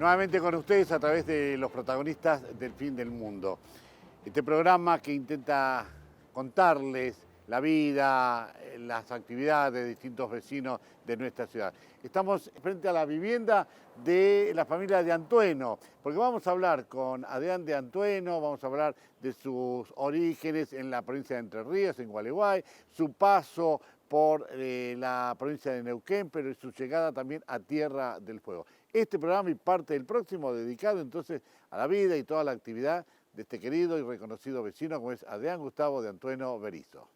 Nuevamente con ustedes a través de los protagonistas del Fin del Mundo. Este programa que intenta contarles la vida, las actividades de distintos vecinos de nuestra ciudad. Estamos frente a la vivienda de la familia de Antueno, porque vamos a hablar con Adrián de Antueno, vamos a hablar de sus orígenes en la provincia de Entre Ríos, en Gualeguay, su paso por la provincia de Neuquén, pero su llegada también a Tierra del Fuego. Este programa y parte del próximo dedicado entonces a la vida y toda la actividad de este querido y reconocido vecino como es Adrián Gustavo de Antueno Berizo.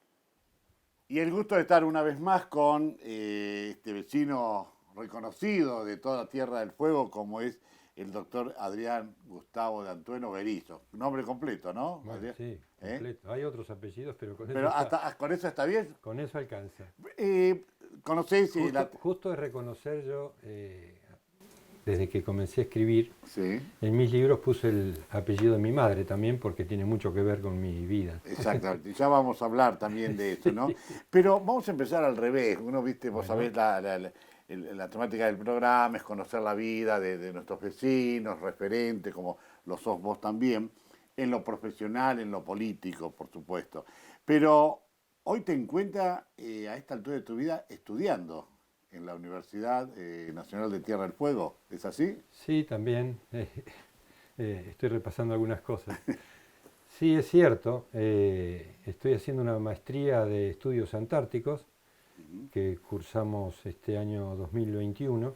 Y el gusto de estar una vez más con este vecino reconocido de toda Tierra del Fuego como es el doctor Adrián Gustavo de Antueno Berizo. Nombre completo, ¿no? Bueno, sí, completo. Hay otros apellidos, pero con Pero eso hasta, ¿con eso está bien? con eso alcanza. ¿Conocéis? Justo es reconocer yo, desde que comencé a escribir, Sí. en mis libros puse el apellido de mi madre también, porque tiene mucho que ver con mi vida. Exactamente, ya vamos a hablar también de eso, ¿no? Pero vamos a empezar al revés. Uno, viste, vos sabés la temática del programa, es conocer la vida de nuestros vecinos, referentes, como lo sos vos también, en lo profesional, en lo político, por supuesto. Pero hoy te encuentras a esta altura de tu vida estudiando en la Universidad Nacional de Tierra del Fuego, ¿es así? Sí, también. Estoy repasando algunas cosas. Sí, es cierto. Estoy haciendo una maestría de estudios antárticos que cursamos este año 2021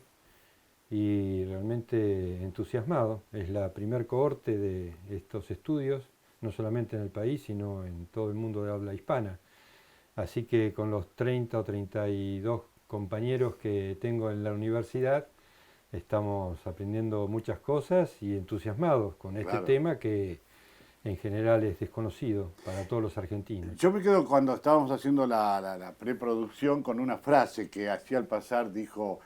y realmente entusiasmado. Es la primer cohorte de estos estudios, no solamente en el país, sino en todo el mundo de habla hispana. Así que con los 30 o 32 compañeros que tengo en la universidad, estamos aprendiendo muchas cosas y entusiasmados con este tema que en general es desconocido para todos los argentinos. Yo me quedo cuando estábamos haciendo la preproducción con una frase que así al pasar dijo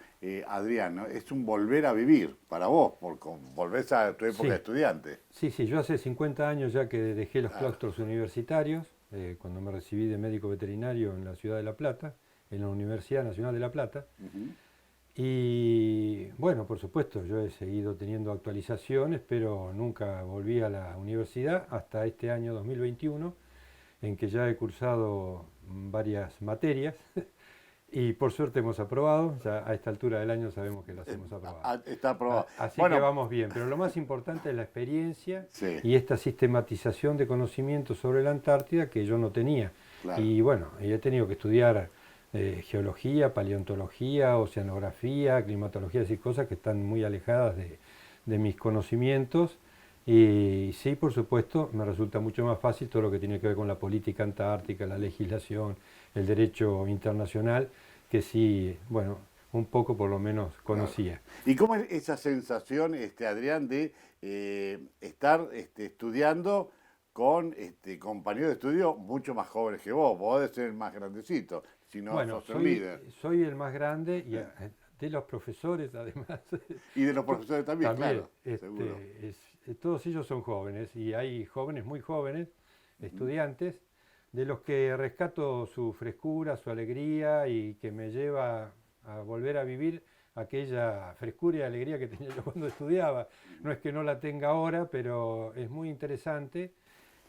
Adrián, ¿no? Es un volver a vivir para vos, porque volvés a tu época de estudiante. Sí, yo hace 50 años ya que dejé los claustros universitarios, cuando me recibí de médico veterinario en la ciudad de La Plata, en la Universidad Nacional de La Plata. Y bueno, por supuesto, yo he seguido teniendo actualizaciones, pero nunca volví a la universidad hasta este año 2021, en que ya he cursado varias materias y por suerte hemos aprobado. Ya a esta altura del año sabemos que las hemos aprobado. Está aprobado. Así que vamos bien, pero lo más importante es la experiencia y esta sistematización de conocimientos sobre la Antártida que yo no tenía. Claro. Y bueno, he tenido que estudiar geología, paleontología, oceanografía, climatología, y cosas que están muy alejadas de mis conocimientos. Y sí, por supuesto, me resulta mucho más fácil todo lo que tiene que ver con la política antártica, la legislación, el derecho internacional, que sí, bueno, un poco por lo menos conocía. ¿Y cómo es esa sensación, Adrián, de estar estudiando con compañeros de estudio mucho más jóvenes que vos? Vos debes ser el más grandecito, si no sos el líder. Soy el más grande y de los profesores además. Y de los profesores también, claro, seguro. Todos ellos son jóvenes y hay jóvenes muy jóvenes, estudiantes, de los que rescato su frescura, su alegría y que me lleva a volver a vivir aquella frescura y alegría que tenía yo cuando estudiaba. No es que no la tenga ahora, pero es muy interesante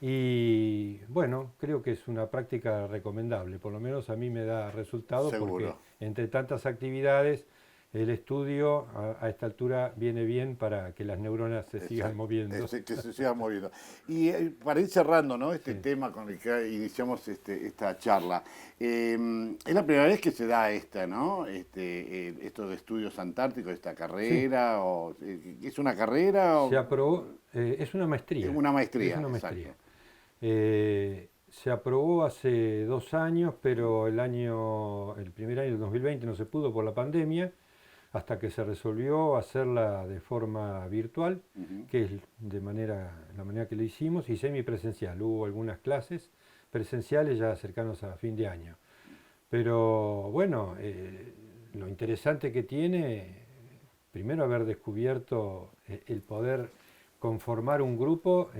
y bueno, creo que es una práctica recomendable, por lo menos a mí me da resultados. Porque entre tantas actividades el estudio a esta altura viene bien para que las neuronas se sigan moviendo. Que se sigan moviendo. Y para ir cerrando, ¿no? Tema con el que iniciamos esta charla, es la primera vez que se da ¿no? Esto de estudios antárticos, esta carrera, o ¿es una carrera? Se aprobó, es una maestría. Es una maestría, es una maestría. Se aprobó hace 2 años, pero el primer año del 2020 no se pudo por la pandemia, hasta que se resolvió hacerla de forma virtual, que es la manera que lo hicimos, y semipresencial. Hubo algunas clases presenciales ya cercanos a fin de año. Pero bueno, lo interesante que tiene, primero haber descubierto el poder conformar un grupo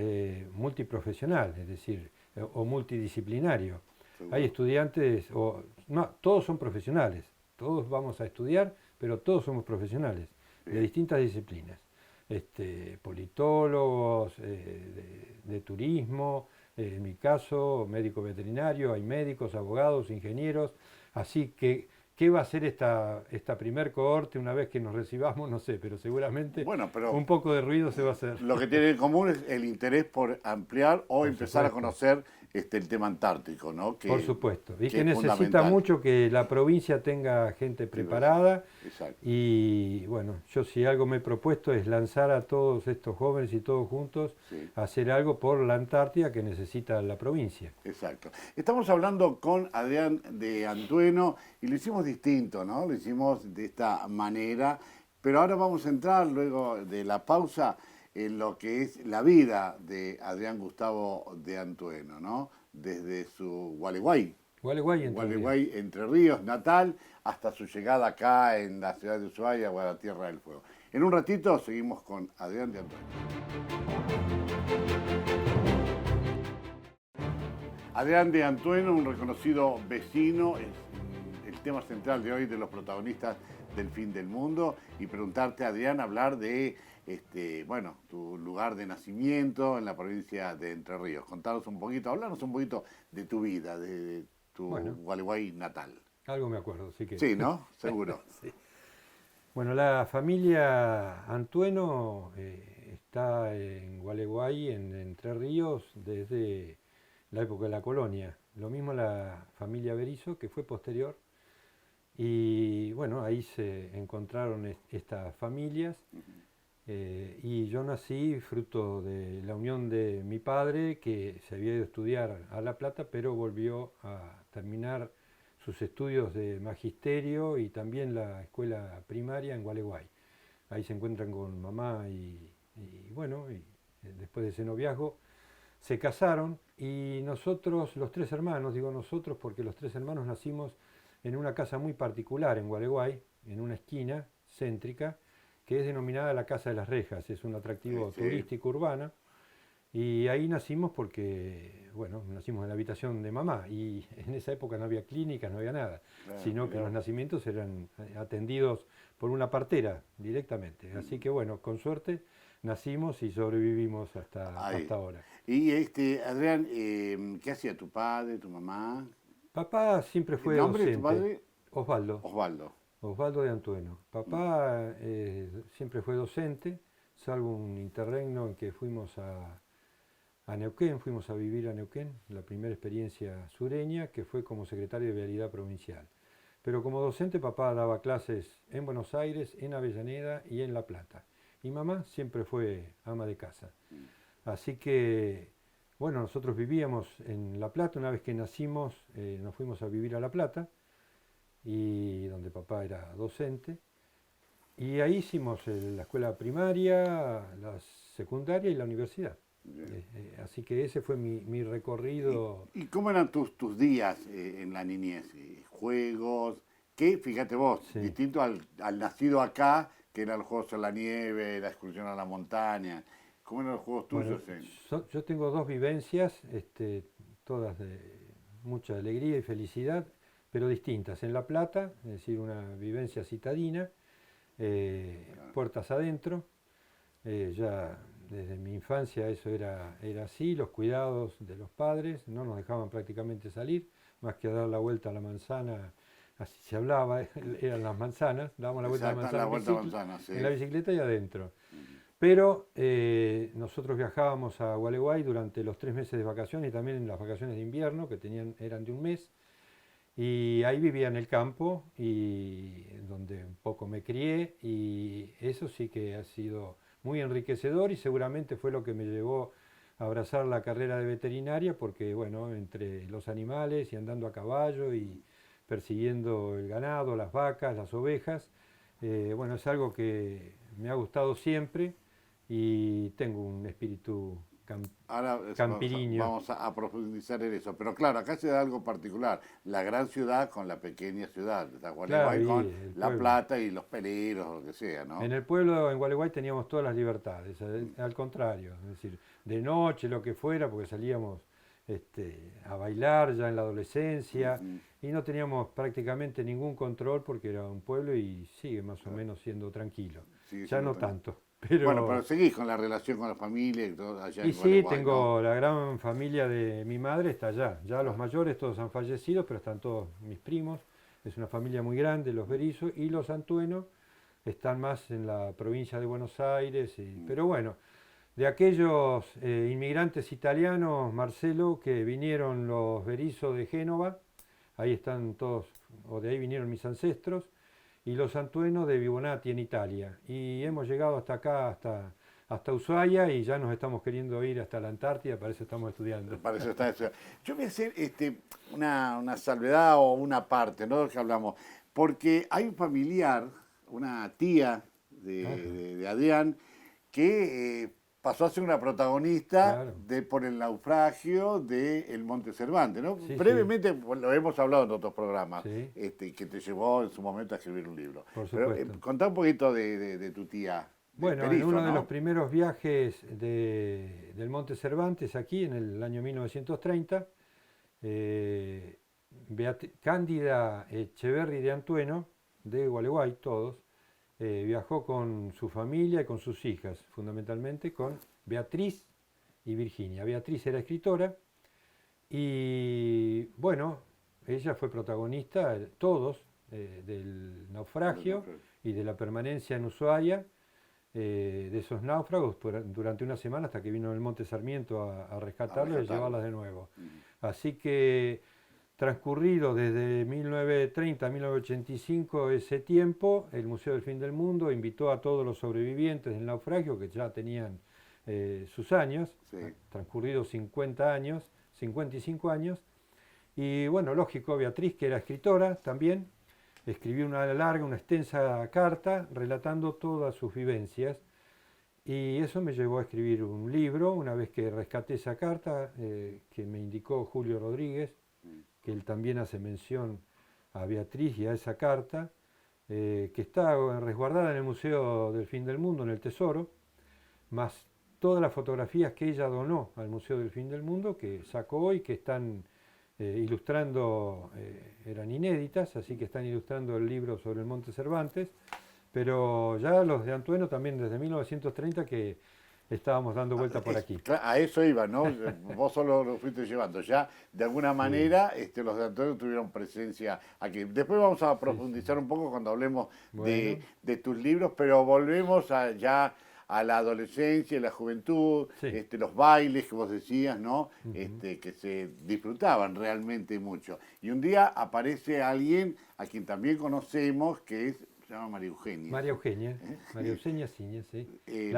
multiprofesional, es decir, o multidisciplinario. Hay estudiantes, no, todos son profesionales, todos vamos a estudiar, pero todos somos profesionales de distintas disciplinas. politólogos, de turismo, en mi caso, médico veterinario, hay médicos, abogados, ingenieros, así que, ¿qué va a ser esta primer cohorte una vez que nos recibamos? No sé, pero seguramente Bueno, pero un poco de ruido se va a hacer. lo que tiene en común es el interés por ampliar o Por empezar a supuesto. conocer el tema antártico, ¿no? Por supuesto, y Que que es necesita fundamental. mucho que la provincia tenga gente Sí, pues, preparada exacto. y bueno, yo si algo me he propuesto es lanzar a todos estos jóvenes y todos juntos Sí. a hacer algo por la Antártida que necesita la provincia. Exacto. Estamos hablando con Adrián de Antueno y lo hicimos distinto, ¿no? Lo hicimos de esta manera, pero ahora vamos a entrar, luego de la pausa, en lo que es la vida de Adrián Gustavo de Antueno, ¿no? Desde su Gualeguay, Gualeguay, Entre Ríos. Gualeguay, Entre Ríos, natal, hasta su llegada acá en la ciudad de Ushuaia o a la Tierra del Fuego. En un ratito seguimos con Adrián de Antueno. Adrián de Antueno, un reconocido vecino, es el tema central de hoy de los protagonistas del fin del mundo. Y preguntarte, Adrián, hablar de bueno, tu lugar de nacimiento en la provincia de Entre Ríos. Contanos un poquito, hablarnos un poquito de tu vida, de tu Bueno, Gualeguay natal. algo me acuerdo, así que... Sí, ¿no? Seguro. Sí. Bueno, la familia Antueno está en Gualeguay, en Entre Ríos, desde la época de la colonia. Lo mismo la familia Berizo, que fue posterior. Y bueno, ahí se encontraron estas familias. Y yo nací fruto de la unión de mi padre, que se había ido a estudiar a La Plata, pero volvió a terminar sus estudios de magisterio y también la escuela primaria en Gualeguay. Ahí se encuentran con mamá y bueno, después de ese noviazgo se casaron y nosotros, los tres hermanos, digo nosotros porque los tres hermanos nacimos en una casa muy particular en Gualeguay, en una esquina céntrica, que es denominada la Casa de las Rejas, es un atractivo Sí. turístico urbano. Y ahí nacimos porque, bueno, nacimos en la habitación de mamá y en esa época no había clínicas, no había nada, Claro, sino que mirá los vos. nacimientos eran atendidos por una partera directamente. Así que bueno, con suerte nacimos y sobrevivimos Ahí. hasta ahora. Y Adrián, ¿qué hacía tu padre, tu mamá? Papá siempre ¿El fue nombre de tu docente, padre? Osvaldo. Osvaldo. Osvaldo de Antueno. Papá siempre fue docente, salvo un interregno en que fuimos a Neuquén, fuimos a vivir a Neuquén, la primera experiencia sureña, que fue como secretario de Vialidad Provincial. Pero como docente papá daba clases en Buenos Aires, en Avellaneda y en La Plata. Y mamá siempre fue ama de casa. Así que, bueno, nosotros vivíamos en La Plata, una vez que nacimos nos fuimos a vivir a La Plata, y donde papá era docente. Y ahí hicimos la escuela primaria, la secundaria y la universidad. Así que ese fue mi recorrido. ¿Y cómo eran tus días en la niñez? ¿Juegos? ¿Qué? Fíjate vos, Sí. distinto al nacido acá, que eran los juegos en la nieve, la excursión a la montaña. ¿Cómo eran los juegos Bueno, tuyos? yo tengo dos vivencias, todas de mucha alegría y felicidad, pero distintas. En La Plata, es decir, una vivencia citadina, puertas adentro. Ya desde mi infancia eso era así, los cuidados de los padres, no nos dejaban prácticamente salir, más que a dar la vuelta a la manzana, así se hablaba, eran las manzanas, dábamos la vuelta a la Exacto, manzana la vuelta a manzana, sí. en la bicicleta y adentro. Pero nosotros viajábamos a Gualeguay durante los 3 meses de vacaciones y también en las vacaciones de invierno, que eran de un mes, y ahí vivía en el campo, y donde un poco me crié, y eso sí que ha sido muy enriquecedor y seguramente fue lo que me llevó a abrazar la carrera de veterinaria, porque bueno, entre los animales y andando a caballo y persiguiendo el ganado, las vacas, las ovejas, bueno, es algo que me ha gustado siempre y tengo un espíritu Ahora campiriño. vamos a profundizar en eso. Pero claro, acá se da algo particular. La gran ciudad con la pequeña ciudad. Está Claro, Gualeguay y con el La pueblo. Plata y los peleros, o lo que sea, ¿no? En el pueblo, en Gualeguay, teníamos todas las libertades, al contrario, es decir, de noche, lo que fuera, porque salíamos a bailar ya en la adolescencia y no teníamos prácticamente ningún control porque era un pueblo y sigue más o menos siendo tranquilo. Sigue Ya siendo no tranquilo. tanto. Bueno, pero seguís con la relación con la familia y todo allá Y en sí, Gualeguay, tengo ¿no? la gran familia de mi madre, está allá. Ya los mayores todos han fallecido, pero están todos mis primos. Es una familia muy grande, los Berizzo, y los Antueno están más en la provincia de Buenos Aires. Pero bueno, de aquellos inmigrantes italianos, Marcelo, que vinieron los Berizzo de Génova, ahí están todos, o de ahí vinieron mis ancestros, y los Antueno de Vibonati en Italia. Y hemos llegado hasta acá, hasta Ushuaia, y ya nos estamos queriendo ir hasta la Antártida, para eso estamos estudiando. Para eso está eso. Yo voy a hacer una salvedad o una parte, ¿no? Que hablamos. Porque hay un familiar, una tía Ajá, de Adrián, que pasó a ser una protagonista claro, por el naufragio del Monte Cervantes, ¿no? sí, sí, Brevemente, pues, lo hemos hablado en otros programas, sí, que te llevó en su momento a escribir un libro. por Pero supuesto. contá un poquito de tu tía, de Bueno, en Berizo, uno de los ¿no? primeros viajes del Monte Cervantes, aquí en el año 1930, eh, Cándida Echeverri de Antueno, de Gualeguay, todos, viajó con su familia y con sus hijas, fundamentalmente con Beatriz y Virginia. Beatriz era escritora y, bueno, ella fue protagonista, todos, del naufragio y de la permanencia en Ushuaia, de esos náufragos durante una semana hasta que vino el Monte Sarmiento a A rescatarlos y a rescatarlo. llevarlas de nuevo. Así que transcurrido desde 1930 a 1985 ese tiempo, el Museo del Fin del Mundo invitó a todos los sobrevivientes del naufragio que ya tenían sus años, Sí. transcurridos 50 años, 55 años, y bueno, lógico, Beatriz, que era escritora también, escribió una larga, una extensa carta relatando todas sus vivencias y eso me llevó a escribir un libro. Una vez que rescaté esa carta que me indicó Julio Rodríguez, que él también hace mención a Beatriz y a esa carta, que está resguardada en el Museo del Fin del Mundo, en el Tesoro, más todas las fotografías que ella donó al Museo del Fin del Mundo, que sacó hoy, que están ilustrando, eran inéditas, así que están ilustrando el libro sobre el Monte Cervantes, pero ya los de Antueno también desde 1930 que estábamos dando vuelta por aquí. A eso iba, ¿no? Vos solo lo fuiste llevando. Ya, de alguna Sí, manera, los de Antonio tuvieron presencia aquí. Después vamos a sí, sí. profundizar un poco cuando hablemos Bueno, de tus libros, pero volvemos ya a la adolescencia y la juventud, sí. los bailes que vos decías, ¿no? Ujú. Que se disfrutaban realmente mucho. Y un día aparece alguien a quien también conocemos, se llama María Eugenia Ciña, sí. La María Eugenia,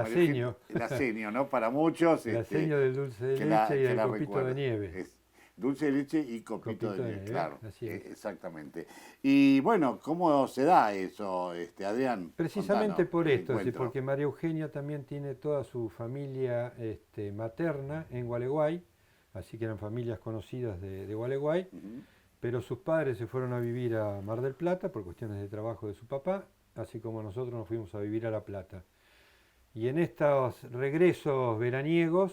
seño, la senio, ¿no? Para muchos, la seño del dulce de que leche y que del la copito de recuerdan. nieve. Es dulce de leche y copito de Copito de nieve, nieve, claro, así es. exactamente. Y bueno, ¿cómo se da eso, Adrián? Precisamente Contanos, por el esto, es decir, encuentro. porque María Eugenia también tiene toda su familia materna en Gualeguay, así que eran familias conocidas de Gualeguay, Ujú. pero sus padres se fueron a vivir a Mar del Plata por cuestiones de trabajo de su papá, así como nosotros nos fuimos a vivir a La Plata. Y en estos regresos veraniegos,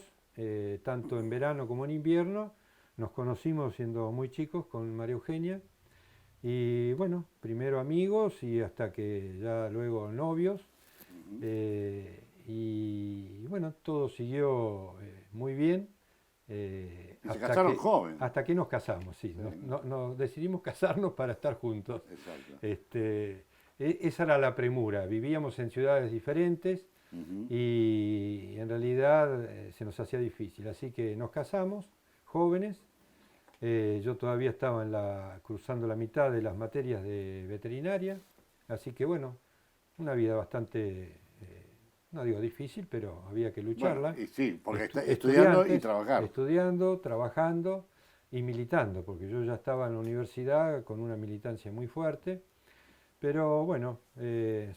tanto en verano como en invierno, nos conocimos siendo muy chicos con María Eugenia y bueno, primero amigos y hasta que ya luego novios. Y bueno, todo siguió muy bien Y se casaron joven. hasta que nos casamos, sí. Sí, Nos decidimos casarnos para estar juntos. exacto. Esa era la premura. Vivíamos en ciudades diferentes Ujú. y en realidad se nos hacía difícil. Así que nos casamos, jóvenes. Yo todavía estaba cruzando la mitad de las materias de veterinaria. Así que bueno, una vida bastante, no digo difícil, pero había que Bueno, lucharla. y sí, porque estudiando y Estudiantes, trabajar. estudiando, trabajando y militando, porque yo ya estaba en la universidad con una militancia muy fuerte. Pero bueno,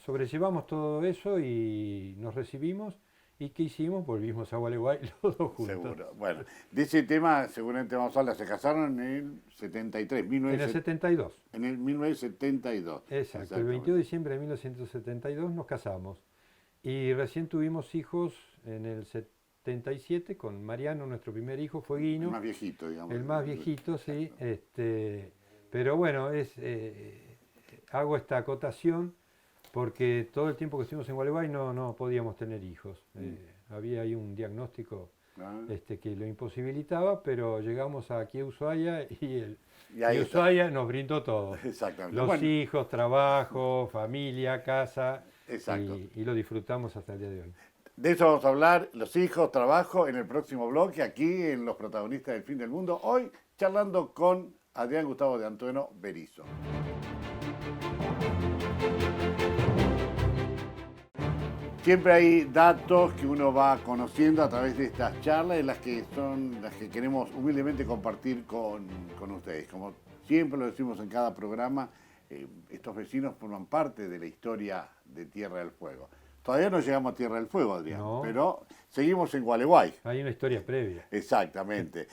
sobrellevamos todo eso y nos recibimos. ¿Y qué hicimos? Volvimos a Gualeguay los dos juntos. Seguro. Bueno, de ese tema seguramente vamos a hablar. Se casaron en el 73, En el 72. en el 1972. Exacto, el 22 Exactamente. de diciembre de 1972 nos casamos. Y recién tuvimos hijos en el 77 con Mariano, nuestro primer hijo, fue El Guino, más viejito, digamos. el más viejito, sí. Exacto. Pero bueno, hago esta acotación porque todo el tiempo que estuvimos en Gualeguay no podíamos tener hijos. Había ahí un diagnóstico que lo imposibilitaba, pero llegamos aquí a Ushuaia y Ushuaia nos brindó todo. Exactamente. Los hijos, trabajo, familia, casa, exacto. Y lo disfrutamos hasta el día de hoy. De eso vamos a hablar, los hijos, trabajo, en el próximo bloque, aquí en Los Protagonistas del Fin del Mundo. Hoy charlando con Adrián Gustavo de Antueno Berizo. Siempre hay datos que uno va conociendo a través de estas charlas, en las que son las que queremos humildemente compartir con ustedes. Como siempre lo decimos en cada programa, estos vecinos forman parte de la historia de Tierra del Fuego. Todavía no llegamos a Tierra del Fuego, Adrián, pero seguimos en Gualeguay. Hay una historia previa. Exactamente.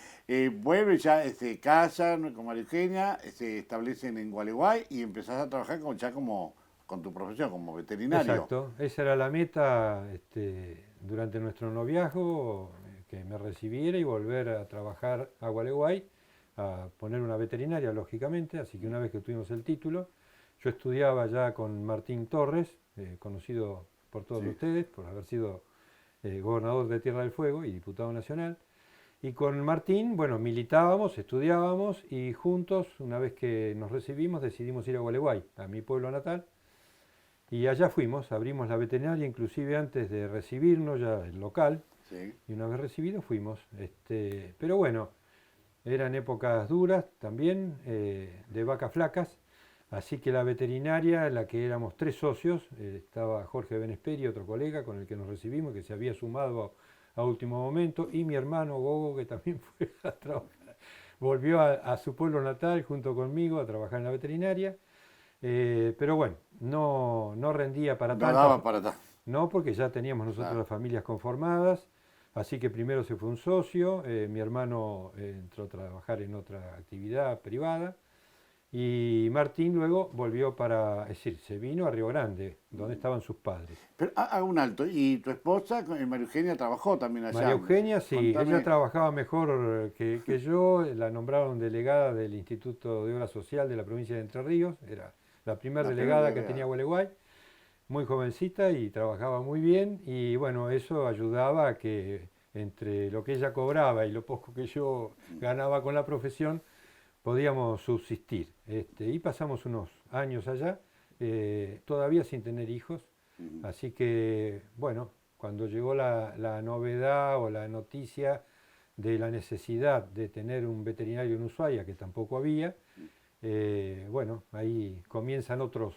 Vuelven ya, se casan con María Eugenia, se establecen en Gualeguay y empezás a trabajar con tu profesión, como veterinario. Exacto, esa era la meta durante nuestro noviazgo, que me recibiera y volver a trabajar a Gualeguay, a poner una veterinaria, lógicamente, así que una vez que tuvimos el título, yo estudiaba ya con Martín Torres, conocido por todos ustedes, por haber sido gobernador de Tierra del Fuego y diputado nacional. Y con Martín, bueno, militábamos, estudiábamos y juntos, una vez que nos recibimos, decidimos ir a Gualeguay, a mi pueblo natal. Y allá fuimos, abrimos la veterinaria, inclusive antes de recibirnos ya el local. Sí. Y una vez recibidos fuimos. Pero bueno, eran épocas duras también, de vacas flacas. Así que la veterinaria, en la que éramos 3 socios, estaba Jorge Benesperi, otro colega con el que nos recibimos, que se había sumado a último momento, y mi hermano Gogo, que también fue a trabajar, volvió a su pueblo natal junto conmigo a trabajar en la veterinaria. Pero bueno, no rendía para tanto. No daba para tanto. No, porque ya teníamos nosotros las familias conformadas, así que primero se fue un socio, mi hermano entró a trabajar en otra actividad privada, y Martín luego volvió es decir, se vino a Río Grande, donde estaban sus padres. Pero haga un alto, ¿y tu esposa, María Eugenia, trabajó también allá? María Eugenia, sí, ella trabajaba mejor que yo, la nombraron delegada del Instituto de Obra Social de la provincia de Entre Ríos, era la primera delegada que tenía Gualeguay, muy jovencita y trabajaba muy bien, y bueno, eso ayudaba a que entre lo que ella cobraba y lo poco que yo ganaba con la profesión, podíamos subsistir. Y pasamos unos años allá, todavía sin tener hijos, así que, bueno, cuando llegó la novedad o la noticia de la necesidad de tener un veterinario en Ushuaia, que tampoco había, bueno, ahí comienzan otros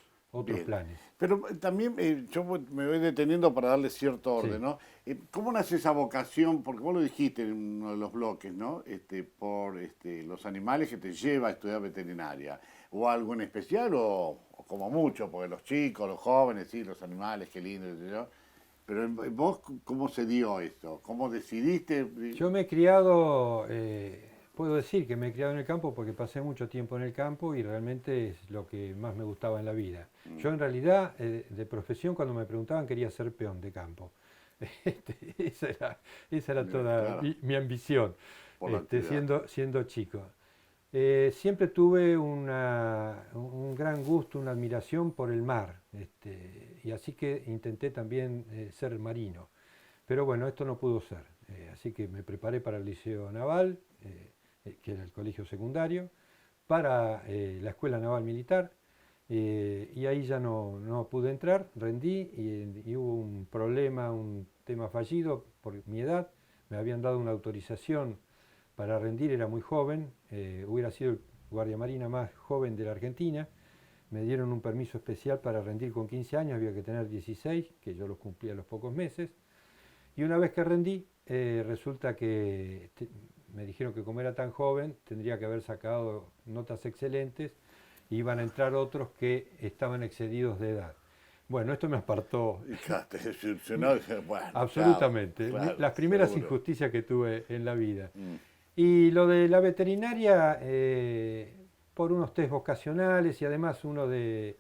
planes. Pero también yo me voy deteniendo para darle cierto orden, ¿no? ¿Cómo nace esa vocación? Porque vos lo dijiste en uno de los bloques, ¿no? Por los animales que te lleva a estudiar veterinaria. ¿O algo en especial o como mucho? Porque los chicos, los jóvenes, sí, los animales, qué lindo, ¿no? Pero vos, ¿cómo se dio eso? ¿Cómo decidiste? Yo me he criado... puedo decir que me he criado en el campo porque pasé mucho tiempo en el campo y realmente es lo que más me gustaba en la vida. Yo en realidad, de profesión, cuando me preguntaban, quería ser peón de campo. Esa era toda mi ambición, siendo chico. Siempre tuve un gran gusto, una admiración por el mar, y así que intenté también ser marino. Pero bueno, esto no pudo ser, así que me preparé para el Liceo Naval, que era el colegio secundario, para la Escuela Naval Militar, y ahí ya no pude entrar, rendí y hubo un problema, un tema fallido por mi edad. Me habían dado una autorización para rendir, era muy joven, hubiera sido el guardia marina más joven de la Argentina. Me dieron un permiso especial para rendir con 15 años, había que tener 16, que yo los cumplí a los pocos meses. Y una vez que rendí, resulta que me dijeron que como era tan joven, tendría que haber sacado notas excelentes, y iban a entrar otros que estaban excedidos de edad. Bueno, esto me apartó. Bueno, absolutamente. Claro, las primeras injusticias que tuve en la vida. Y lo de la veterinaria, por unos test vocacionales y además uno de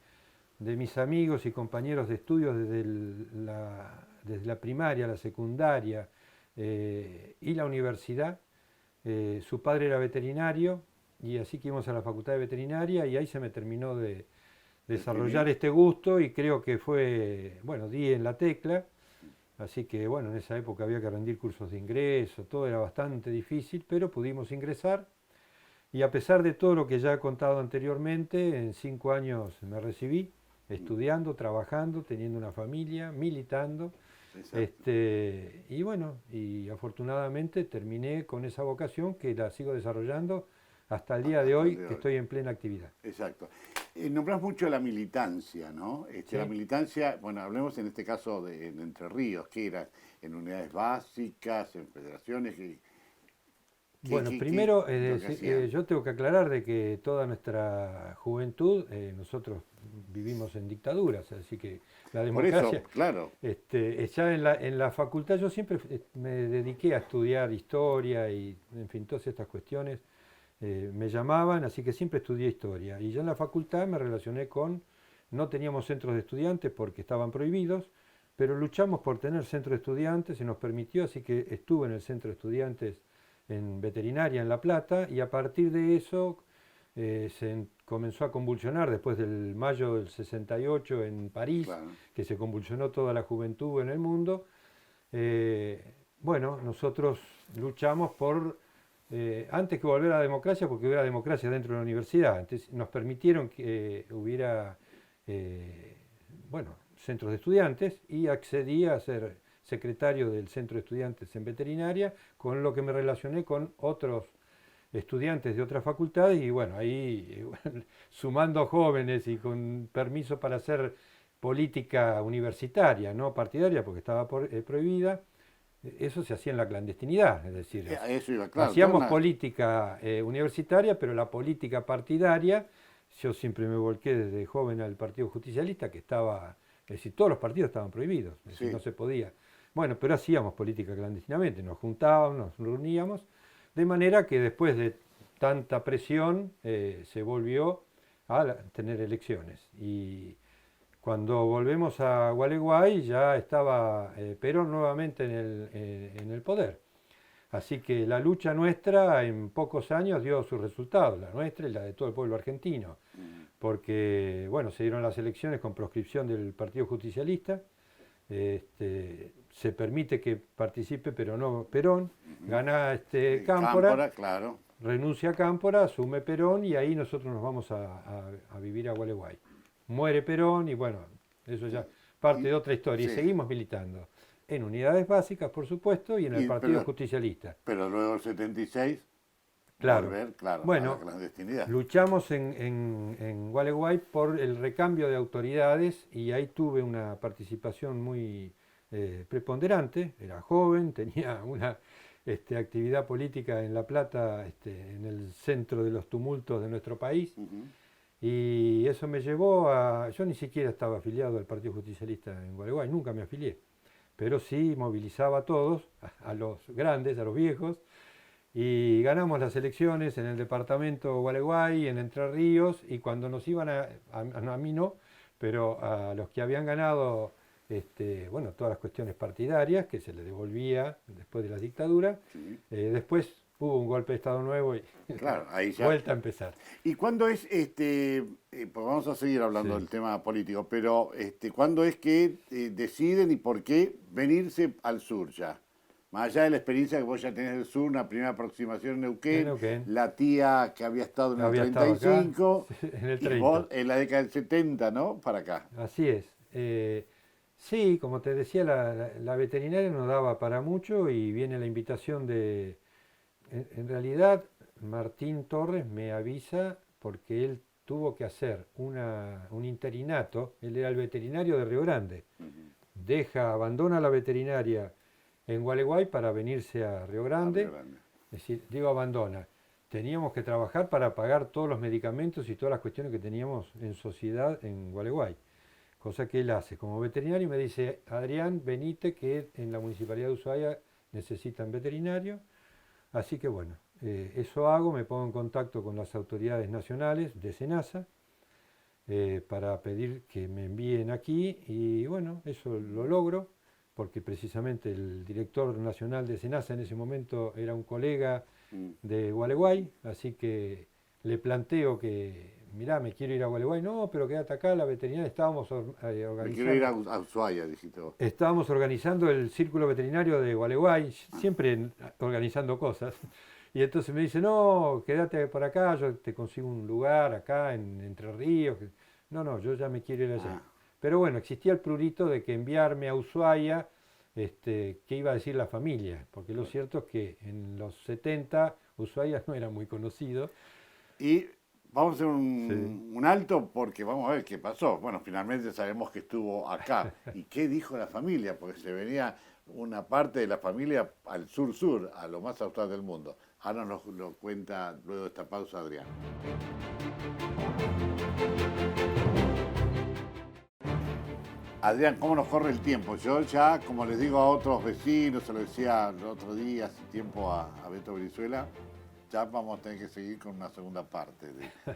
mis amigos y compañeros de estudios desde la primaria, la secundaria y la universidad. Su padre era veterinario y así que íbamos a la facultad de veterinaria y ahí se me terminó de desarrollar este gusto y creo que fue, bueno, di en la tecla, así que bueno, en esa época había que rendir cursos de ingreso, todo era bastante difícil, pero pudimos ingresar y a pesar de todo lo que ya he contado anteriormente, en 5 años me recibí, estudiando, trabajando, teniendo una familia, militando. Y bueno, y afortunadamente terminé con esa vocación que la sigo desarrollando hasta el día de hoy, que estoy en plena actividad. Exacto. Nombrás mucho la militancia, ¿no? Sí. La militancia, bueno, hablemos en este caso de Entre Ríos, ¿qué era? ¿En unidades básicas, en federaciones? Bueno, primero yo tengo que aclarar de que toda nuestra juventud, nosotros vivimos en dictaduras, así que la democracia... Por eso, claro. Ya en la facultad yo siempre me dediqué a estudiar historia y, en fin, todas estas cuestiones me llamaban, así que siempre estudié historia. Y ya en la facultad me relacioné con... No teníamos centros de estudiantes porque estaban prohibidos, pero luchamos por tener centro de estudiantes, se nos permitió, así que estuve en el centro de estudiantes en veterinaria en La Plata, y a partir de eso se comenzó a convulsionar después del mayo del 68 en París, claro, que se convulsionó toda la juventud en el mundo. Bueno, nosotros luchamos por, antes que volver a la democracia, porque hubiera democracia dentro de la universidad, entonces nos permitieron que hubiera, bueno, centros de estudiantes, y accedí a ser secretario del centro de estudiantes en veterinaria, con lo que me relacioné con otros estudiantes de otras facultades, y bueno, ahí sumando jóvenes y con permiso para hacer política universitaria, no partidaria, porque estaba prohibida, eso se hacía en la clandestinidad, es decir, eso iba, claro, hacíamos política universitaria, pero la política partidaria, yo siempre me volqué desde joven al Partido Justicialista, que estaba, es decir, todos los partidos estaban prohibidos, es decir, no se podía. Bueno, pero hacíamos política clandestinamente, nos juntábamos, nos reuníamos, de manera que después de tanta presión se volvió a tener elecciones. Y cuando volvemos a Gualeguay ya estaba Perón nuevamente en el poder. Así que la lucha nuestra en pocos años dio sus resultados, la nuestra y la de todo el pueblo argentino. Porque, bueno, se dieron las elecciones con proscripción del Partido Justicialista. Se permite que participe, pero no Perón, gana Cámpora, claro, renuncia a Cámpora, asume Perón, y ahí nosotros nos vamos a vivir a Gualeguay. Muere Perón y bueno, eso ya parte de otra historia, y seguimos militando en unidades básicas, por supuesto, y en el Partido Justicialista. Pero luego el 76, claro, volver, claro, bueno, a la clandestinidad. Luchamos en Gualeguay por el recambio de autoridades, y ahí tuve una participación muy preponderante. Era joven, tenía una actividad política en La Plata, en el centro de los tumultos de nuestro país, y eso me llevó a... Yo ni siquiera estaba afiliado al Partido Justicialista en Gualeguay, nunca me afilié, pero sí movilizaba a todos, a los grandes, a los viejos, y ganamos las elecciones en el departamento Gualeguay, en Entre Ríos, y cuando nos iban a mí no, pero a los que habían ganado, bueno, todas las cuestiones partidarias, que se les devolvía después de la dictadura, después hubo un golpe de Estado nuevo y claro, ahí ya vuelta a empezar. ¿Y cuándo es, pues vamos a seguir hablando del tema político, pero cuándo es que deciden y por qué venirse al sur ya? Más allá de la experiencia que vos ya tenés del sur, una primera aproximación en Neuquén, la tía que había estado en el 35, en el 30. Y vos en la década del 70, ¿no? Para acá. Así es. Sí, como te decía, la veterinaria nos daba para mucho, y viene la invitación de... En realidad, Martín Torres me avisa porque él tuvo que hacer un interinato, él era el veterinario de Río Grande, abandona la veterinaria en Gualeguay para venirse a Río Grande. Es decir, digo abandona, teníamos que trabajar para pagar todos los medicamentos y todas las cuestiones que teníamos en sociedad en Gualeguay, cosa que él hace como veterinario, y me dice: Adrián, venite, que en la Municipalidad de Ushuaia necesitan veterinario. Así que bueno, eso hago, me pongo en contacto con las autoridades nacionales de SENASA para pedir que me envíen aquí, y bueno, eso lo logro, porque precisamente el director nacional de SENASA en ese momento era un colega de Gualeguay, así que le planteo que mirá, me quiero ir a Gualeguay. No, pero quédate acá, la veterinaria, estábamos organizando. Me quiero ir a Ushuaia, dijiste vos. Estábamos organizando el círculo veterinario de Gualeguay, siempre organizando cosas. Y entonces me dice, no, quédate por acá, yo te consigo un lugar acá en Entre Ríos. No, yo ya me quiero ir allá. Pero bueno, existía el prurito de que enviarme a Ushuaia, qué iba a decir la familia, porque lo cierto es que en los 70 Ushuaia no era muy conocido. Y vamos a hacer Sí. un alto porque vamos a ver qué pasó. Bueno, finalmente sabemos que estuvo acá. ¿Y qué dijo la familia? Porque se venía una parte de la familia al sur-sur, a lo más austral del mundo. Ahora nos lo cuenta luego de esta pausa Adrián. Adrián, ¿cómo nos corre el tiempo? Yo ya, como les digo a otros vecinos, se lo decía el otro día, hace tiempo a Beto Brizuela, ya vamos a tener que seguir con una segunda parte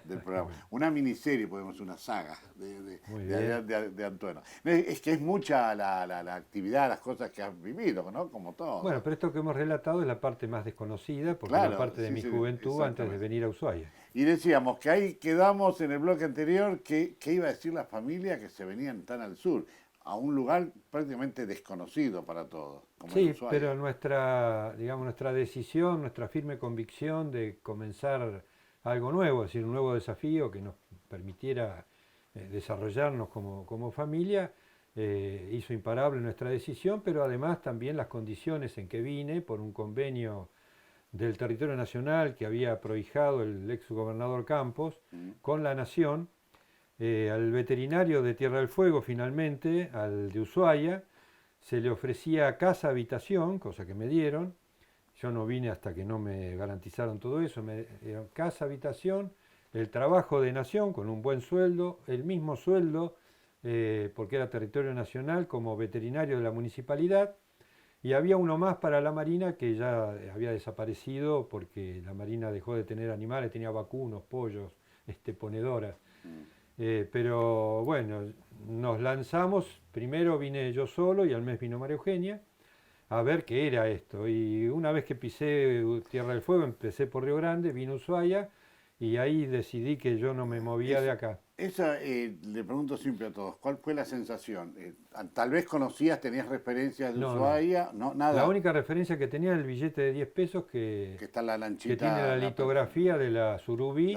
del programa. Una miniserie, podemos una saga de Antueno. Es que es mucha la actividad, las cosas que has vivido, ¿no? Como todo. Bueno, pero esto que hemos relatado es la parte más desconocida, porque Claro, era parte de mi juventud antes de venir a Ushuaia. Y decíamos que ahí quedamos en el bloque anterior que iba a decir la familia que se venían tan al sur, a un lugar prácticamente desconocido para todos. Como Sí, pero nuestra decisión, nuestra firme convicción de comenzar algo nuevo, es decir, un nuevo desafío que nos permitiera desarrollarnos como familia, hizo imparable nuestra decisión, pero además también las condiciones en que vine por un convenio del territorio nacional que había prohijado el ex gobernador Campos con la Nación, al veterinario de Tierra del Fuego finalmente, al de Ushuaia, se le ofrecía casa-habitación, cosa que me dieron. Yo no vine hasta que no me garantizaron todo eso. Me dieron casa-habitación, el trabajo de Nación con un buen sueldo, el mismo sueldo, porque era territorio nacional, como veterinario de la municipalidad. Y había uno más para la Marina que ya había desaparecido porque la Marina dejó de tener animales, tenía vacunos, pollos, ponedoras. Pero bueno, nos lanzamos, primero vine yo solo y al mes vino María Eugenia a ver qué era esto. Y una vez que pisé Tierra del Fuego, empecé por Río Grande, vine a Ushuaia y ahí decidí que yo no me movía de acá. Esa le pregunto siempre a todos, ¿cuál fue la sensación? Tal vez conocías, tenías referencias de Ushuaia, no, nada. La única referencia que tenía era el billete de 10 pesos que está la lanchita, que tiene la litografía de la Surubí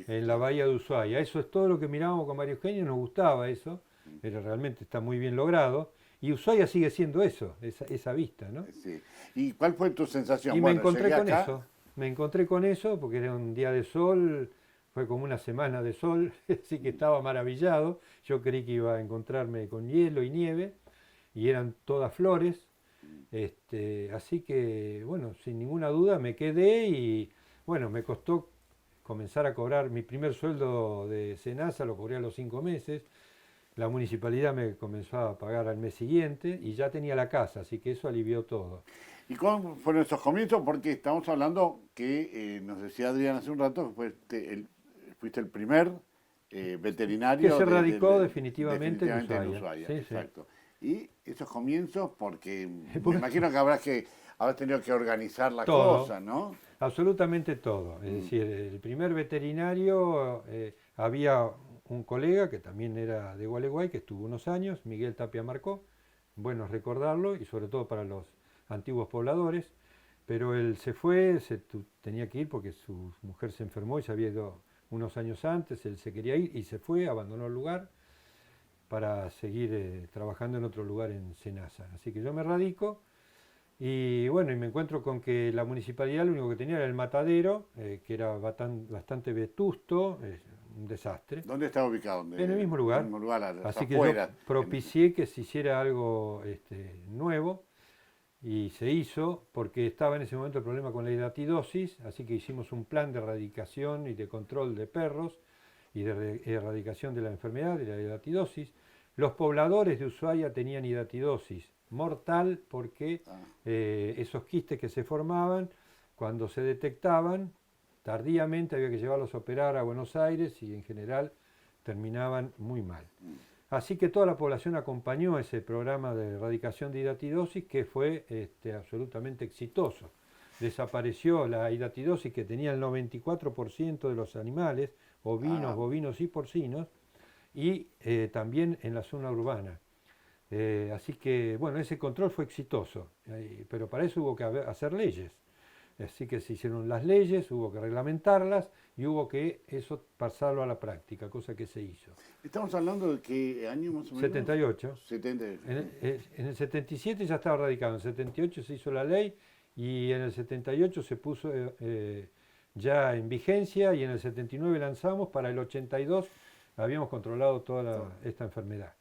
en la bahía de Ushuaia. Eso es todo lo que mirábamos con María Eugenia, nos gustaba eso, pero realmente está muy bien logrado. Y Ushuaia sigue siendo eso, esa vista, ¿no? Sí. ¿Y cuál fue tu sensación? Y me encontré con eso. Me encontré con eso porque era un día de sol, fue como una semana de sol, así que estaba maravillado. Yo creí que iba a encontrarme con hielo y nieve, y eran todas flores. Así que, bueno, sin ninguna duda me quedé y, bueno, me costó comenzar a cobrar mi primer sueldo de SENASA, lo cobré a los 5 meses. La municipalidad me comenzó a pagar al mes siguiente y ya tenía la casa, así que eso alivió todo. ¿Y cómo fueron esos comienzos? Porque estamos hablando que, nos decía Adrián hace un rato, que fuiste el primer veterinario que se radicó definitivamente en Ushuaia. Sí, exacto. Sí. Y esos comienzos, porque me imagino que habrás tenido que organizar la cosa, ¿no? Absolutamente todo. Es decir, el primer veterinario, había un colega que también era de Gualeguay, que estuvo unos años, Miguel Tapia Marcó, bueno recordarlo, y sobre todo para los antiguos pobladores, pero él se fue, tenía que ir porque su mujer se enfermó y se había ido unos años antes, él se quería ir y se fue, abandonó el lugar para seguir trabajando en otro lugar en SENASA. Así que yo me radico y bueno, y me encuentro con que la municipalidad lo único que tenía era el matadero, que era bastante vetusto, un desastre. ¿Dónde estaba ubicado? En el mismo lugar. Así que yo propicié que se hiciera algo nuevo. Y se hizo porque estaba en ese momento el problema con la hidatidosis, así que hicimos un plan de erradicación y de control de perros y de erradicación de la enfermedad, de la hidatidosis. Los pobladores de Ushuaia tenían hidatidosis mortal porque esos quistes que se formaban, cuando se detectaban, tardíamente había que llevarlos a operar a Buenos Aires y en general terminaban muy mal. Así que toda la población acompañó ese programa de erradicación de hidatidosis que fue absolutamente exitoso. Desapareció la hidatidosis que tenía el 94% de los animales, ovinos, bovinos y porcinos, y también en la zona urbana. Así que, bueno, ese control fue exitoso, pero para eso hubo que hacer leyes. Así que se hicieron las leyes, hubo que reglamentarlas y hubo que eso pasarlo a la práctica, cosa que se hizo. Estamos hablando de qué año más o menos. 78. 78. En el 77 ya estaba radicado, en el 78 se hizo la ley y en el 78 se puso ya en vigencia y en el 79 lanzamos, para el 82 habíamos controlado toda esta enfermedad.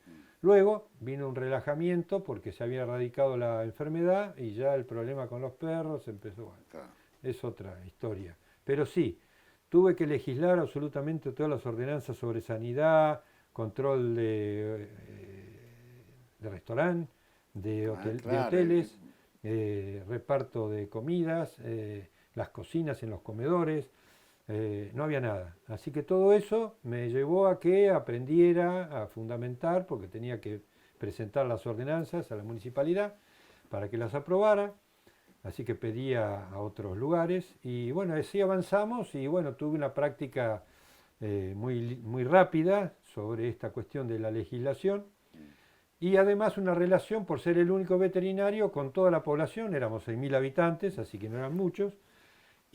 Luego vino un relajamiento porque se había erradicado la enfermedad y ya el problema con los perros empezó. Bueno, Claro. es otra historia. Pero sí, tuve que legislar absolutamente todas las ordenanzas sobre sanidad, control de restaurante, de hoteles, reparto de comidas, las cocinas en los comedores. No había nada. Así que todo eso me llevó a que aprendiera a fundamentar, porque tenía que presentar las ordenanzas a la municipalidad para que las aprobara. Así que pedía a otros lugares y bueno, así avanzamos y bueno, tuve una práctica muy rápida sobre esta cuestión de la legislación y además una relación, por ser el único veterinario, con toda la población. Éramos 6.000 habitantes, así que no eran muchos.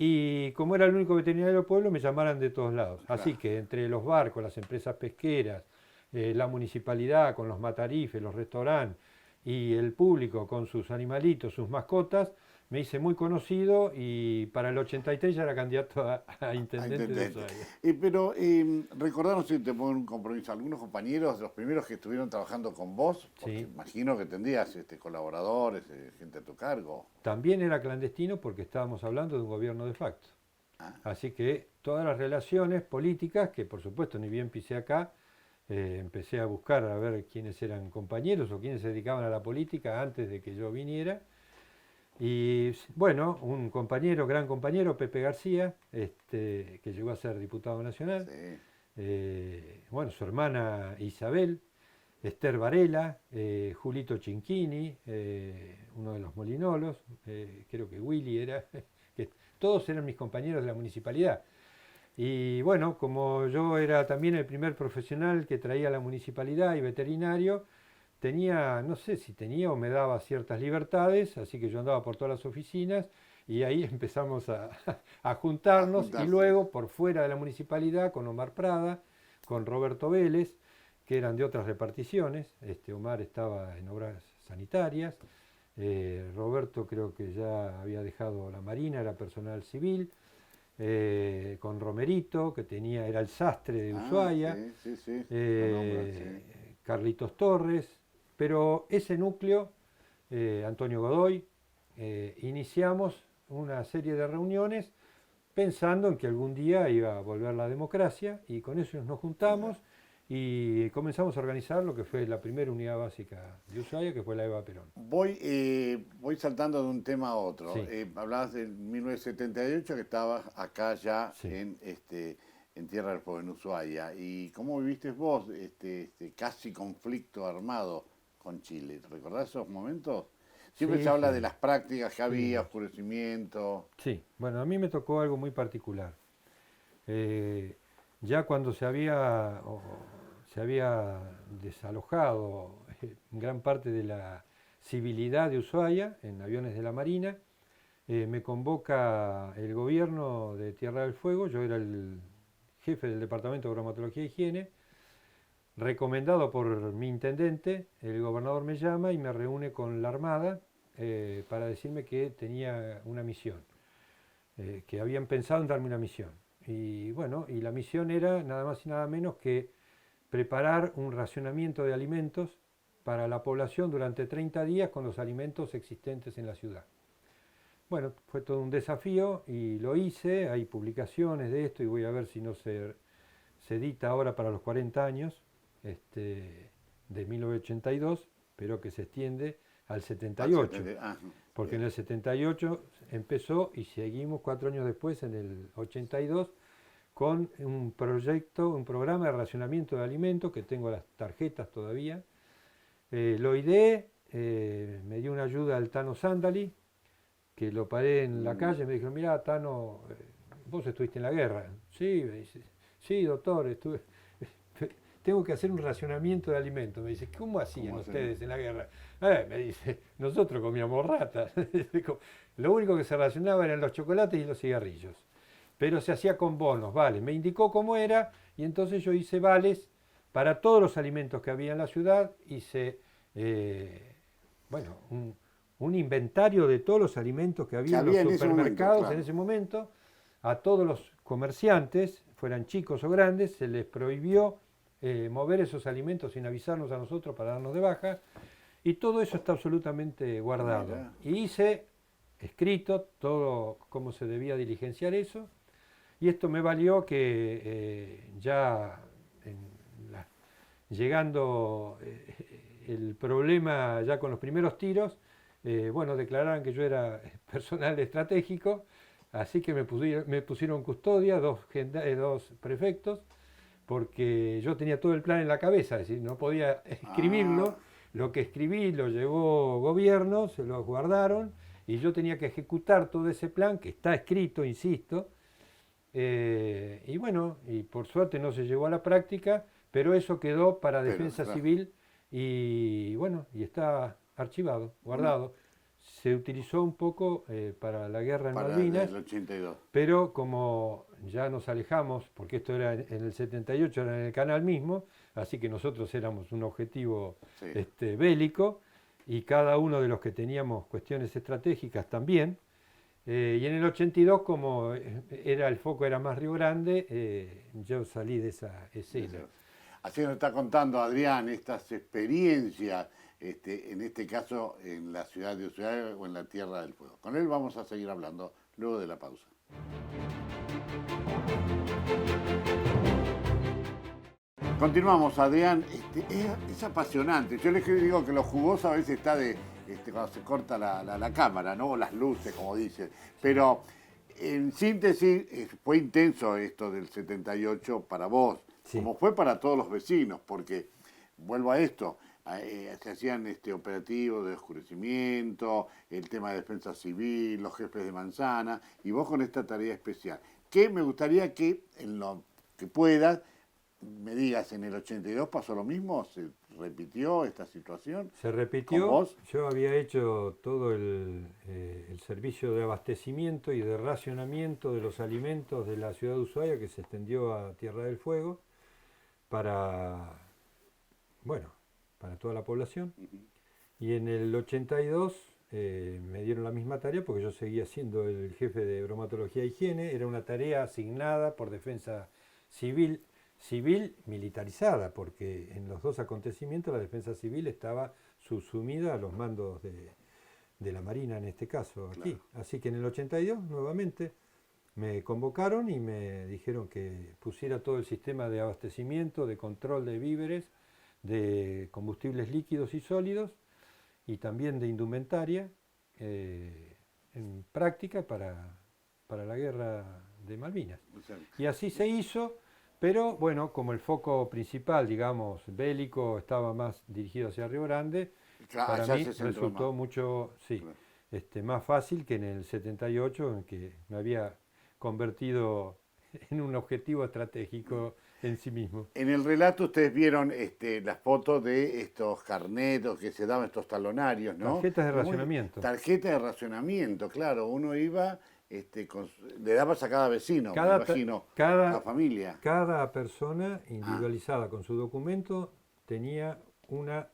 Y como era el único veterinario del pueblo, me llamaran de todos lados. Claro. Así que entre los barcos, las empresas pesqueras, la municipalidad con los matarifes, los restaurantes y el público con sus animalitos, sus mascotas, me hice muy conocido y para el 83 ya era candidato a intendente de Ushuaia. Pero recordaron, si te pongo un compromiso, algunos compañeros, los primeros que estuvieron trabajando con vos, porque Sí. imagino que tendrías colaboradores, gente a tu cargo. También era clandestino porque estábamos hablando de un gobierno de facto. Ah. Así que todas las relaciones políticas, que por supuesto ni bien pisé acá, empecé a buscar a ver quiénes eran compañeros o quiénes se dedicaban a la política antes de que yo viniera. Y bueno, un compañero, gran compañero, Pepe García, que llegó a ser diputado nacional. Sí. Bueno, su hermana Isabel, Esther Varela, Julito Chinchini, uno de los molinolos, creo que Willy era, que todos eran mis compañeros de la municipalidad. Y bueno, como yo era también el primer profesional que traía a la municipalidad y veterinario, tenía, no sé si tenía o me daba ciertas libertades, así que yo andaba por todas las oficinas y ahí empezamos a juntarnos y luego por fuera de la municipalidad con Omar Prada, con Roberto Vélez, que eran de otras reparticiones. Omar estaba en obras sanitarias, Roberto creo que ya había dejado la Marina, era personal civil, con Romerito, que era el sastre de Ushuaia, Sí. Carlitos Torres, pero ese núcleo, Antonio Godoy, iniciamos una serie de reuniones pensando en que algún día iba a volver la democracia y con eso nos juntamos y comenzamos a organizar lo que fue la primera unidad básica de Ushuaia, que fue la Eva Perón. Voy saltando de un tema a otro. Sí. Hablabas del 1978, que estabas acá ya Sí. en Tierra del Fuego, en Ushuaia. ¿Y cómo viviste vos este casi conflicto armado con Chile? ¿Recordás esos momentos? Siempre Sí, se habla sí. de las prácticas que había, Sí. oscurecimiento. Sí, bueno, a mí me tocó algo muy particular. Ya cuando se había desalojado gran parte de la civilidad de Ushuaia en aviones de la Marina, me convoca el gobierno de Tierra del Fuego. Yo era el jefe del Departamento de Bromatología e Higiene, recomendado por mi intendente. El gobernador me llama y me reúne con la Armada para decirme que tenía una misión, que habían pensado en darme una misión. Y bueno, y la misión era nada más y nada menos que preparar un racionamiento de alimentos para la población durante 30 días con los alimentos existentes en la ciudad. Bueno, fue todo un desafío y lo hice. Hay publicaciones de esto y voy a ver si no se edita ahora para los 40 años de 1982, pero que se extiende al 78, porque en el 78 empezó y seguimos 4 años después, en el 82, con un proyecto, un programa de racionamiento de alimentos, que tengo las tarjetas todavía. Lo ideé, me dio una ayuda al Tano Sandali, que lo paré en la calle y me dijo: mirá, Tano, vos estuviste en la guerra. Sí, me dice, Sí, doctor, tengo que hacer un racionamiento de alimentos. Me dice, ¿cómo hacían ustedes en la guerra? Me dice, nosotros comíamos ratas. Lo único que se racionaba eran los chocolates y los cigarrillos. Pero se hacía con bonos, vales. Me indicó cómo era y entonces yo hice vales para todos los alimentos que había en la ciudad. Hice, bueno, un inventario de todos los alimentos que había en los supermercados en ese momento. A todos los comerciantes, fueran chicos o grandes, se les prohibió mover esos alimentos sin avisarnos a nosotros para darnos de baja. Y todo eso está absolutamente guardado. Y hice escrito todo cómo se debía diligenciar eso. Y esto me valió que llegando el problema ya con los primeros tiros, bueno, declararon que yo era personal estratégico, así que me pusieron custodia, dos prefectos, porque yo tenía todo el plan en la cabeza, es decir, no podía escribirlo. Lo que escribí lo llevó gobierno, se lo guardaron, y yo tenía que ejecutar todo ese plan, que está escrito, insisto. Y bueno, y por suerte no se llevó a la práctica, pero eso quedó para defensa civil y bueno, y está archivado, guardado. Se utilizó un poco para la guerra en Malvinas, el 82. Pero como ya nos alejamos, porque esto era en el 78, era en el canal mismo, así que nosotros éramos un objetivo bélico, y cada uno de los que teníamos cuestiones estratégicas también. Y en el 82, como el foco era más Río Grande, yo salí de esa escena. Así nos está contando Adrián estas experiencias, en este caso en la ciudad de Ushuaia o en la Tierra del Fuego. Con él vamos a seguir hablando luego de la pausa. Continuamos, Adrián. Es apasionante. Yo les digo que lo jugoso a veces está cuando se corta la cámara, ¿no? O las luces, como dicen. Pero en síntesis, fue intenso esto del 78 para vos, como fue para todos los vecinos, porque, vuelvo a esto, se hacían operativos de oscurecimiento, el tema de defensa civil, los jefes de manzana, y vos con esta tarea especial. Que me gustaría que, en lo que puedas, me digas, ¿en el 82 pasó lo mismo? ¿Se repitió esta situación? Se repitió. Yo había hecho todo el servicio de abastecimiento y de racionamiento de los alimentos de la ciudad de Ushuaia, que se extendió a Tierra del Fuego, para toda la población. Y en el 82 me dieron la misma tarea, porque yo seguía siendo el jefe de bromatología e higiene. Era una tarea asignada por defensa civil militarizada, porque en los dos acontecimientos la defensa civil estaba subsumida a los mandos de la Marina, en este caso, aquí. Claro. Así que en el 82, nuevamente, me convocaron y me dijeron que pusiera todo el sistema de abastecimiento, de control de víveres, de combustibles líquidos y sólidos, y también de indumentaria, en práctica para la guerra de Malvinas. Y así se hizo. Pero bueno, como el foco principal, digamos, bélico, estaba más dirigido hacia Río Grande, para mí resultó mucho más fácil que en el 78, en que me había convertido en un objetivo estratégico en sí mismo. En el relato ustedes vieron las fotos de estos carnetos que se daban, estos talonarios, ¿no? Tarjetas de racionamiento. Tarjetas de racionamiento, claro. Uno iba... le dabas a cada vecino, me imagino, a la familia. Cada persona individualizada con su documento tenía unas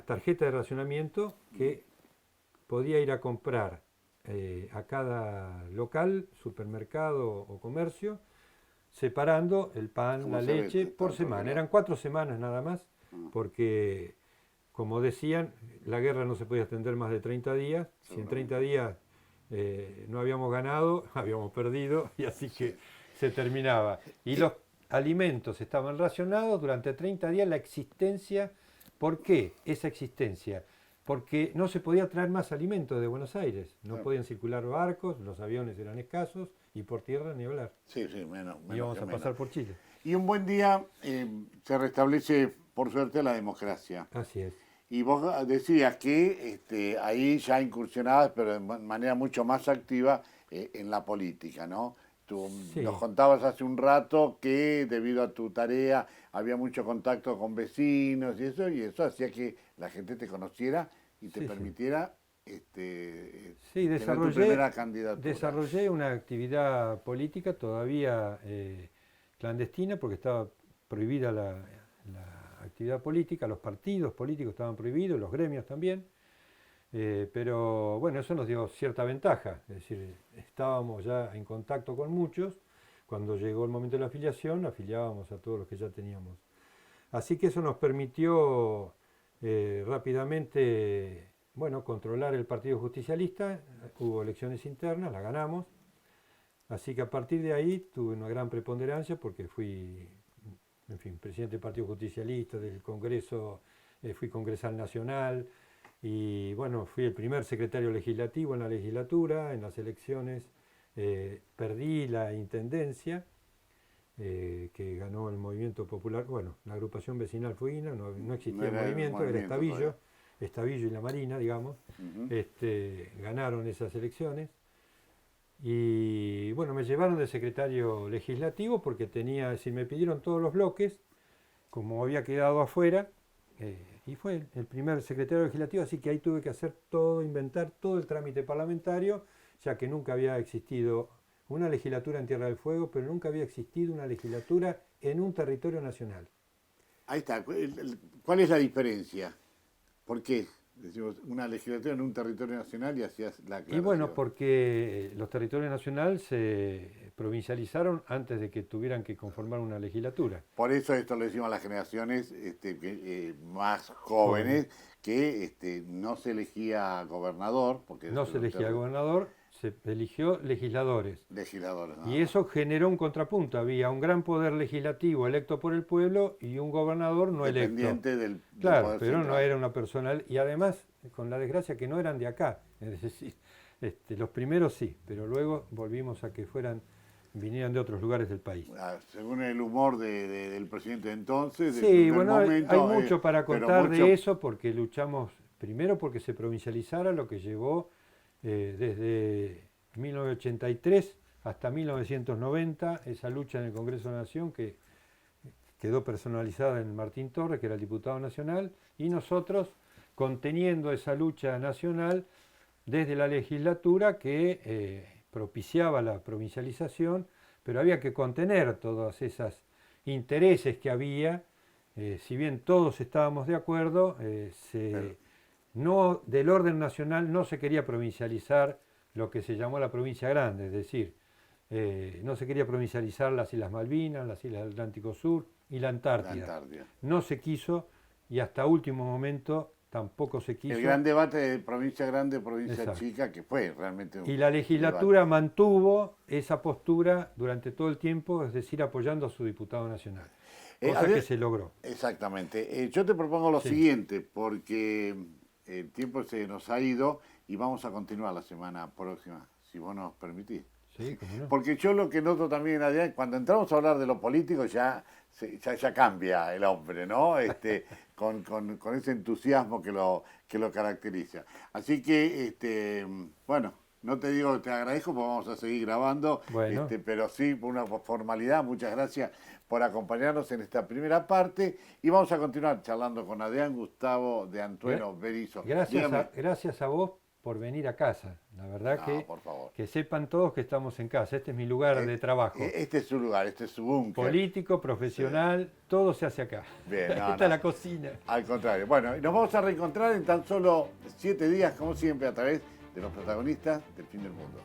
tarjetas de racionamiento que podía ir a comprar a cada local, supermercado o comercio, separando el pan, la leche por semana. Eran 4 semanas nada más, porque, como decían, la guerra no se podía extender más de 30 días. Si en 30 días no habíamos ganado, habíamos perdido, y así que se terminaba. Y los alimentos estaban racionados durante 30 días, la existencia. ¿Por qué esa existencia? Porque no se podía traer más alimentos de Buenos Aires, no podían circular barcos, los aviones eran escasos, y por tierra ni hablar. Sí, menos. Íbamos a pasar por Chile. Y un buen día se restablece, por suerte, la democracia. Así es. Y vos decías que ahí ya incursionabas, pero de manera mucho más activa, en la política, ¿no? Sí. Nos contabas hace un rato que debido a tu tarea había mucho contacto con vecinos y eso hacía que la gente te conociera y te Sí, sí. permitiera Sí, tener tu primera candidatura. desarrollé una actividad política todavía clandestina porque estaba prohibida la actividad política, los partidos políticos estaban prohibidos, los gremios también. Pero bueno, eso nos dio cierta ventaja, es decir, estábamos ya en contacto con muchos, cuando llegó el momento de la afiliación, afiliábamos a todos los que ya teníamos. Así que eso nos permitió rápidamente, bueno, controlar el Partido Justicialista, hubo elecciones internas, las ganamos, así que a partir de ahí tuve una gran preponderancia porque fui, en fin, presidente del Partido Justicialista, del Congreso, fui congresal nacional, y bueno, fui el primer secretario legislativo en la legislatura, en las elecciones perdí la intendencia, que ganó el Movimiento Popular, bueno, la agrupación vecinal Fueguina, no existía el movimiento, era Estavillo y la Marina, digamos, ganaron esas elecciones, y bueno, me llevaron de secretario legislativo porque tenía, es decir, me pidieron todos los bloques, como había quedado afuera, y fue el primer secretario legislativo, así que ahí tuve que hacer todo, inventar todo el trámite parlamentario, ya que nunca había existido una legislatura en Tierra del Fuego, pero nunca había existido una legislatura en un territorio nacional. Ahí está. ¿Cuál es la diferencia? ¿Por qué? Decimos, una legislatura en un territorio nacional y hacías la aclaración. Y bueno, porque los territorios nacionales se provincializaron antes de que tuvieran que conformar una legislatura. Por eso esto lo decimos a las generaciones más jóvenes, que no se elegía gobernador. Porque no se elegía gobernador, se eligió legisladores. Legisladores, ¿no? Y eso generó un contrapunto. Había un gran poder legislativo electo por el pueblo y un gobernador no electo. Dependiente del claro, poder pero central. no era una personal. Y además, con la desgracia que no eran de acá. Es decir, los primeros sí, pero luego volvimos a que vinieran de otros lugares del país. Según el humor del presidente de entonces. Sí, bueno, hay mucho para contar de eso porque luchamos, primero porque se provincializara, lo que llevó desde 1983 hasta 1990, esa lucha en el Congreso de la Nación que quedó personalizada en Martín Torres, que era el diputado nacional, y nosotros conteniendo esa lucha nacional desde la legislatura que propiciaba la provincialización, pero había que contener todos esos intereses que había, si bien todos estábamos de acuerdo, no, del orden nacional no se quería provincializar lo que se llamó la provincia grande, es decir, no se quería provincializar las Islas Malvinas, las Islas del Atlántico Sur y la Antártida. No se quiso y hasta último momento tampoco se quiso. El gran debate de provincia grande, provincia chica, que fue realmente un y la legislatura debate. mantuvo esa postura durante todo el tiempo, es decir, apoyando a su diputado nacional, cosa que se logró. Exactamente. Yo te propongo lo siguiente, porque el tiempo se nos ha ido y vamos a continuar la semana próxima, si vos nos permitís. Sí, ¿cómo no? Porque yo lo que noto también, Adrián, cuando entramos a hablar de lo político ya cambia el hombre, ¿no? Con ese entusiasmo que lo caracteriza. Así que, bueno, no te digo que te agradezco porque vamos a seguir grabando, bueno. Pero sí, por una formalidad, muchas gracias por acompañarnos en esta primera parte y vamos a continuar charlando con Adrián Gustavo de Antueno Berizo. Gracias a vos por venir a casa. La verdad por favor. Que sepan todos que estamos en casa. Este es mi lugar de trabajo. Este es su lugar, este es su búnker. Político, profesional, todo se hace acá. Bien, Esta es la cocina. Al contrario. Bueno, nos vamos a reencontrar en tan solo 7 días, como siempre, a través de los protagonistas del fin del mundo.